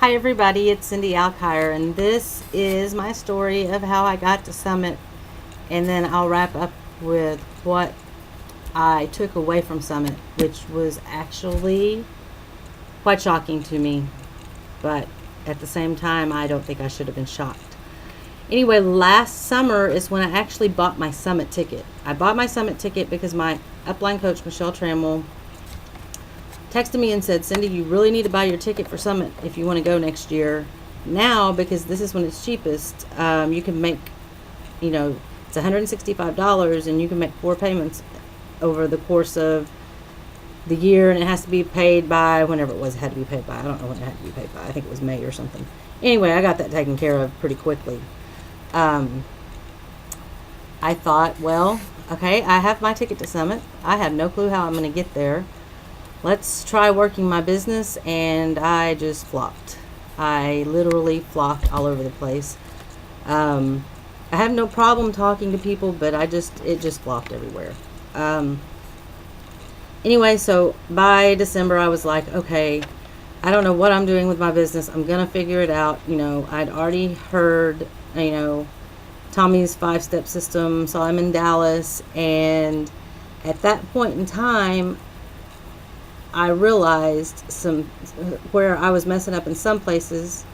Hi everybody, it's Cindy Alkire, and this is my story of how I got to Summit, and then I'll wrap up with what I took away from Summit, which was actually quite shocking to me, but at the same time, I don't think I should have been shocked. Anyway, last summer is when I actually bought my Summit ticket. I bought my Summit ticket because my upline coach, Michelle Trammell, texted me and said, Cindy, you really need to buy your ticket for Summit if you want to go next year now, because this is when it's cheapest. You can make, it's $165 and you can make 4 payments over the course of the year, and it has to be paid by whenever it was it had to be paid by. I don't know when it had to be paid by. I think it was May or something. Anyway, I got that taken care of pretty quickly. I thought, well, okay, I have my ticket to Summit. I have no clue how I'm going to get there. Let's try working my business, and I just flopped. I literally flopped all over the place. I have no problem talking to people, but it just flopped everywhere. Anyway, so by December, I was like, okay, I don't know what I'm doing with my business. I'm going to figure it out. I'd already heard, Tommy's 5-step system, saw him in Dallas, and at that point in time, I realized where I was messing up in some places.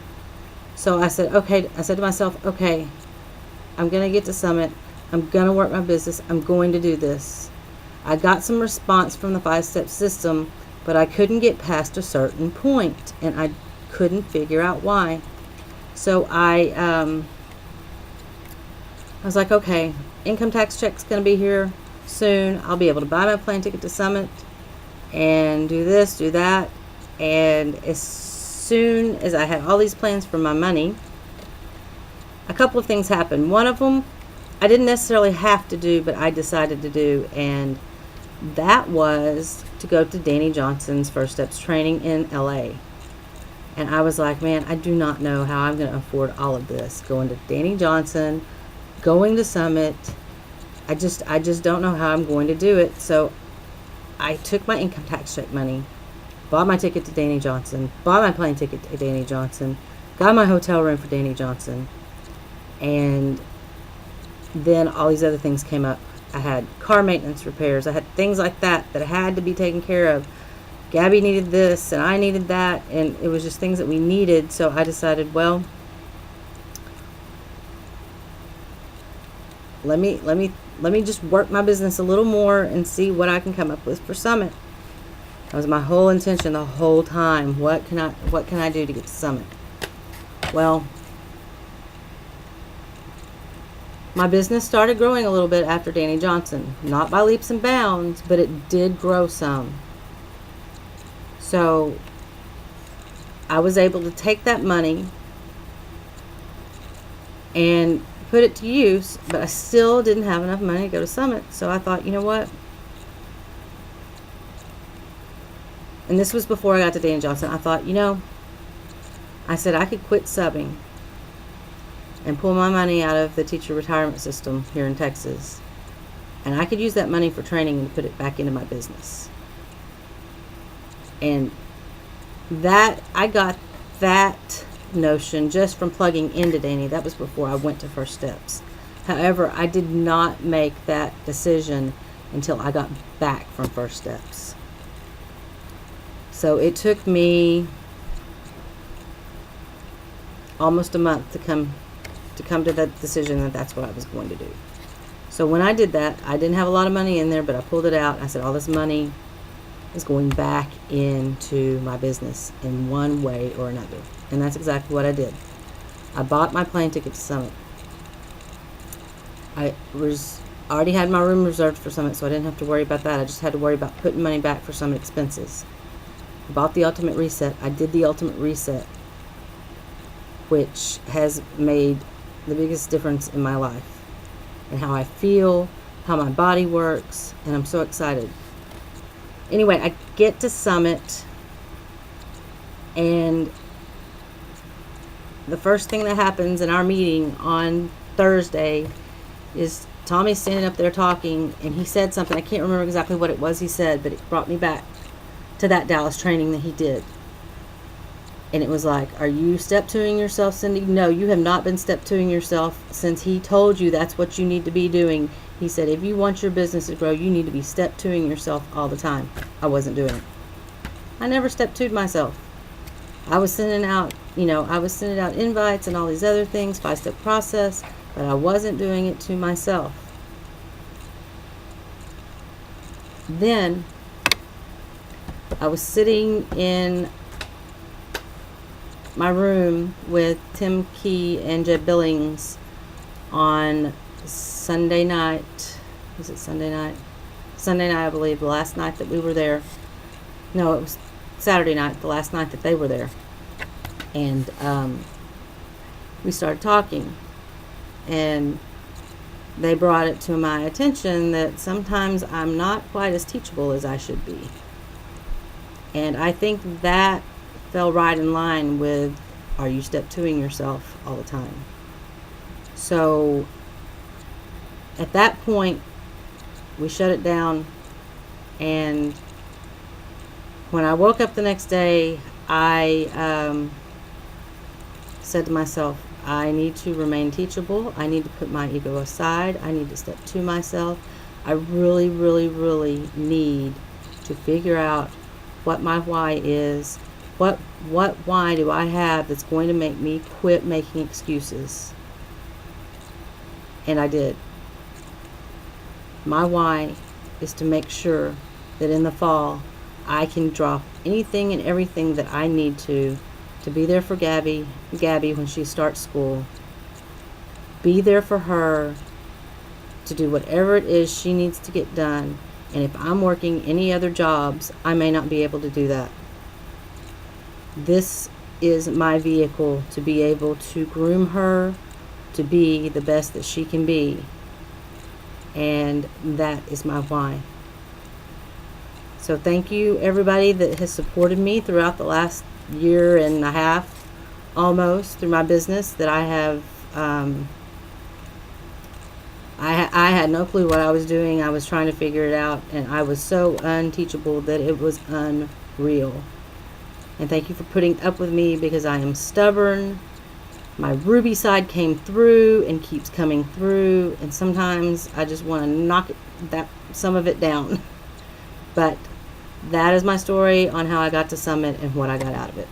So I said to myself, okay, I'm going to get to Summit. I'm going to work my business. I'm going to do this. I got some response from the 5-step system, but I couldn't get past a certain point, and I couldn't figure out why. So I was like, okay, income tax check's going to be here soon. I'll be able to buy my plane ticket to Summit and do this, do that. And as soon as I had all these plans for my money, a couple of things happened. One of them I didn't necessarily have to do, but I decided to do, and that was to go to Danny Johnson's First Steps training in LA. And I was like, man, I do not know how I'm going to afford all of this. Going to Danny Johnson, going to Summit. I just don't know how I'm going to do it. So I took my income tax check money, bought my ticket to Danny Johnson, bought my plane ticket to Danny Johnson, got my hotel room for Danny Johnson, and then all these other things came up. I had car maintenance repairs. I had things like that had to be taken care of. Gabby needed this, and I needed that, and it was just things that we needed. So I decided, well, let me just work my business a little more and see what I can come up with for Summit. That was my whole intention the whole time. What can I do to get to Summit? Well, my business started growing a little bit after Danny Johnson. Not by leaps and bounds, but it did grow some. So I was able to take that money and put it to use, but I still didn't have enough money to go to Summit. So I thought, you know what? And this was before I got to Danny Johnson. I thought, I said I could quit subbing and pull my money out of the teacher retirement system here in Texas, and I could use that money for training and put it back into my business. And that I got that notion just from plugging into Danny. That was before I went to First Steps. However, I did not make that decision until I got back from First Steps. So it took me almost a month to come to that decision that that's what I was going to do. So when I did that, I didn't have a lot of money in there, but I pulled it out. I said, all this money is going back into my business in one way or another. And that's exactly what I did. I bought my plane ticket to Summit. I already had my room reserved for Summit, so I didn't have to worry about that. I just had to worry about putting money back for Summit expenses. I bought the Ultimate Reset. I did the Ultimate Reset, which has made the biggest difference in my life and how I feel, how my body works, and I'm so excited. Anyway, I get to Summit, and the first thing that happens in our meeting on Thursday is Tommy's standing up there talking, and he said something. I can't remember exactly what it was he said, but it brought me back to that Dallas training that he did. And it was like, are you step twoing yourself, Cindy? No, you have not been step twoing yourself since he told you that's what you need to be doing. He said, if you want your business to grow, you need to be step twoing yourself all the time. I wasn't doing it. I never step twoed myself. I was sending out, invites and all these other things, 5-step process, but I wasn't doing it to myself. Then I was sitting in my room with Tim Key and Jeb Billings on Sunday night. Was it Sunday night? Sunday night, I believe, the last night that we were there. No, it was Saturday night, the last night that they were there. And we started talking. And they brought it to my attention that sometimes I'm not quite as teachable as I should be. And I think that fell right in line with, are you step twoing yourself all the time? So at that point, we shut it down. And when I woke up the next day, I said to myself, I need to remain teachable. I need to put my ego aside. I need to step to myself. I really, really, really need to figure out what my why is. What why do I have that's going to make me quit making excuses? And I did. My why is to make sure that in the fall I can drop anything and everything that I need to be there for Gabby when she starts school. Be there for her to do whatever it is she needs to get done. And if I'm working any other jobs, I may not be able to do that. This is my vehicle to be able to groom her to be the best that she can be. And that is my why. So thank you everybody that has supported me throughout the last year and a half almost through my business that I have. I had no clue what I was doing. I was trying to figure it out, and I was so unteachable that it was unreal. And thank you for putting up with me, because I am stubborn. My Ruby side came through and keeps coming through, and sometimes I just want to knock some of it down. But that is my story on how I got to Summit and what I got out of it.